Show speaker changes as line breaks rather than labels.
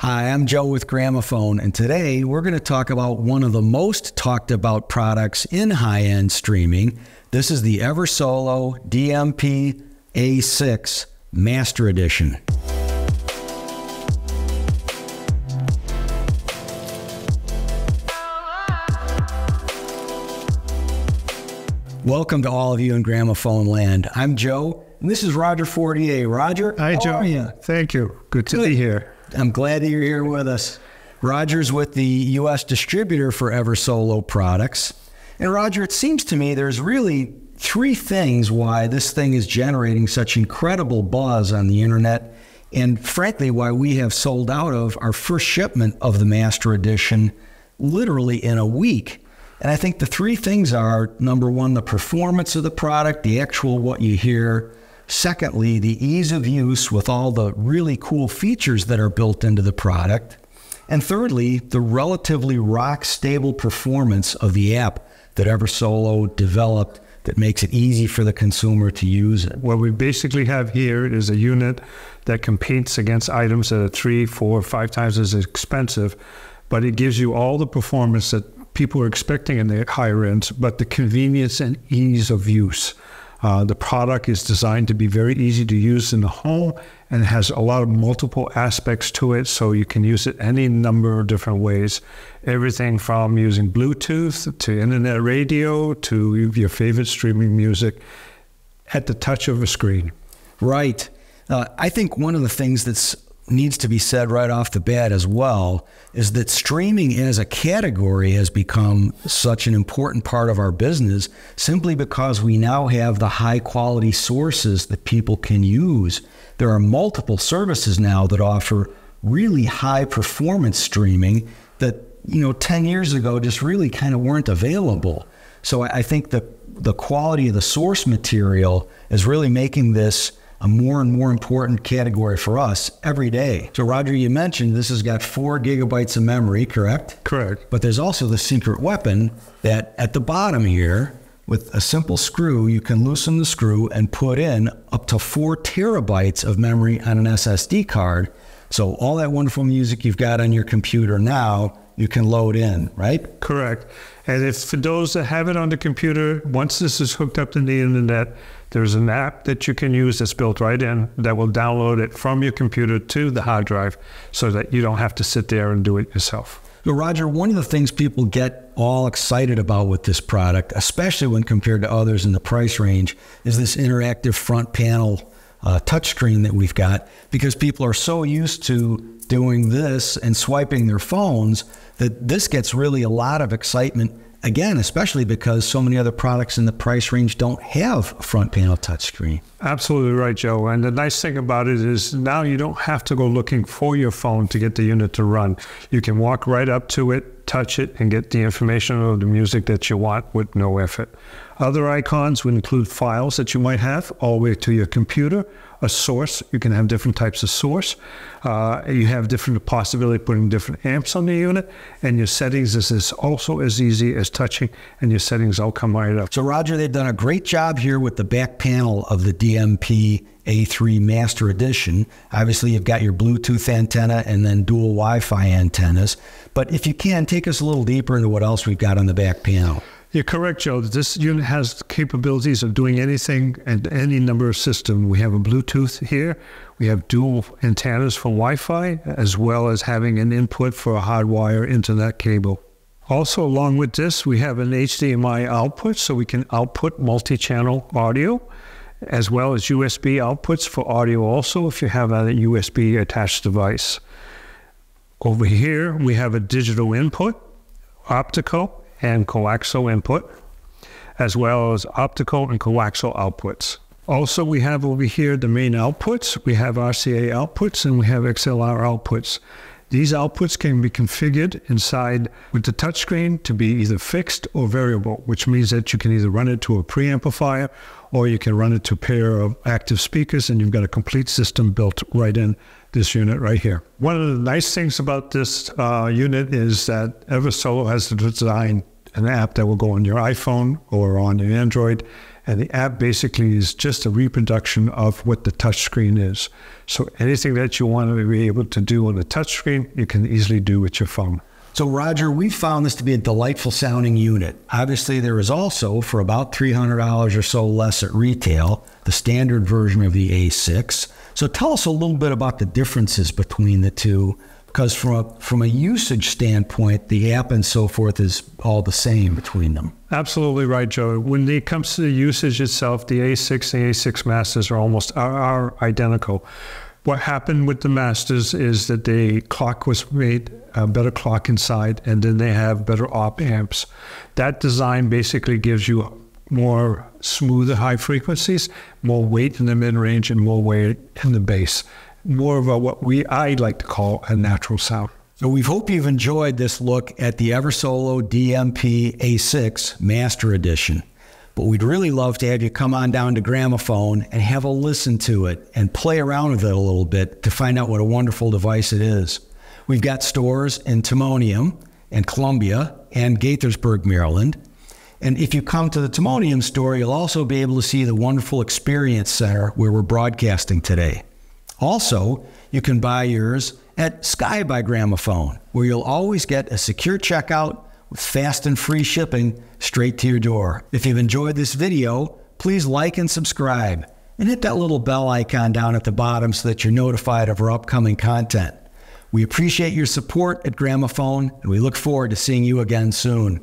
Hi, I'm Joe with Gramophone, and today we're going to talk about one of the most talked about products in high-end streaming. This is the Eversolo DMP-A6 Master Edition. Welcome to all of you in Gramophone land. I'm Joe, and this is Roger Fortier. Roger,
hi, Joe.
How are you?
Thank you. Good to be here.
I'm glad that you're here with us. Roger's with the U.S. distributor for Eversolo products. And Roger, it seems to me there's really three things why this thing is generating such incredible buzz on the internet, and frankly, why we have sold out of our first shipment of the Master Edition literally in a week. And I think the three things are, number one, the performance of the product, the actual what you hear. Secondly, the ease of use with all the really cool features that are built into the product. And thirdly, the relatively rock-stable performance of the app that Eversolo developed that makes it easy for the consumer to use it.
What we basically have here is a unit that competes against items that are 3, 4, 5 times as expensive, but it gives you all the performance that people are expecting in the higher ends, but the convenience and ease of use. The product is designed to be very easy to use in the home and has a lot of multiple aspects to it, so you can use it any number of different ways. Everything from using Bluetooth to internet radio to your favorite streaming music at the touch of a screen.
Right. I think one of the things that needs to be said right off the bat as well is that streaming as a category has become such an important part of our business simply because we now have the high quality sources that people can use. There are multiple services now that offer really high performance streaming that, 10 years ago just really kind of weren't available. So I think that the quality of the source material is really making this a more and more important category for us every day. So Roger, you mentioned this has got 4 gigabytes of memory, correct?
Correct.
But there's also the secret weapon that at the bottom here, with a simple screw, you can loosen the screw and put in up to 4 terabytes of memory on an SSD card. So all that wonderful music you've got on your computer now, you can load in, right?
Correct. And if for those that have it on the computer, once this is hooked up to the internet, there's an app that you can use that's built right in that will download it from your computer to the hard drive so that you don't have to sit there and do it yourself.
So Roger, one of the things people get all excited about with this product, especially when compared to others in the price range, is this interactive front panel touchscreen that we've got, because people are so used to doing this and swiping their phones that this gets really a lot of excitement. Again, especially because so many other products in the price range don't have a front panel touchscreen.
Absolutely right, Joe. And the nice thing about it is now you don't have to go looking for your phone to get the unit to run. You can walk right up to it, touch it, and get the information or the music that you want with no effort. Other icons would include files that you might have all the way to your computer, a source. You can have different types of source. You have different possibility of putting different amps on the unit, and your settings is also as easy as touching, and your settings all come right up.
So Roger, they've done a great job here with the back panel of the DMP A3 Master Edition. Obviously, you've got your Bluetooth antenna and then dual Wi-Fi antennas. But if you can, take us a little deeper into what else we've got on the back panel.
You're correct, Joe. This unit has capabilities of doing anything and any number of systems. We have a Bluetooth here. We have dual antennas for Wi-Fi, as well as having an input for a hardwire internet cable. Also, along with this, we have an HDMI output, so we can output multi-channel audio, as well as USB outputs for audio also, if you have a USB attached device. Over here, we have a digital input, optical, and coaxial input, as well as optical and coaxial outputs. Also, we have over here the main outputs. We have RCA outputs and we have XLR outputs. These outputs can be configured inside with the touchscreen to be either fixed or variable, which means that you can either run it to a preamplifier or you can run it to a pair of active speakers, and you've got a complete system built right in this unit right here. One of the nice things about this unit is that Eversolo has designed an app that will go on your iPhone or on your Android, And the app basically is just a reproduction of what the touchscreen is. So anything that you want to be able to do on the touchscreen, you can easily do with your phone.
So Roger, we found this to be a delightful sounding unit. Obviously, there is also, for about $300 or so less at retail, the standard version of the A6. So tell us a little bit about the differences between the two, because from a usage standpoint, the app and so forth is all the same between them.
Absolutely right, Joe. When it comes to the usage itself, the A6 and A6 Masters are identical. What happened with the Masters is that the clock was made a better clock inside, and then they have better op amps. That design basically gives you more smoother high frequencies, more weight in the mid-range, and more weight in the bass. More of I like to call a natural sound.
So we hope you've enjoyed this look at the Eversolo DMP A6 Master Edition. But we'd really love to have you come on down to Gramophone and have a listen to it and play around with it a little bit to find out what a wonderful device it is. We've got stores in Timonium and Columbia and Gaithersburg, Maryland. And if you come to the Timonium store, you'll also be able to see the wonderful Experience Center where we're broadcasting today. Also, you can buy yours at Sky by Gramophone, where you'll always get a secure checkout with fast and free shipping straight to your door. If you've enjoyed this video, please like and subscribe, and hit that little bell icon down at the bottom so that you're notified of our upcoming content. We appreciate your support at Gramophone, and we look forward to seeing you again soon.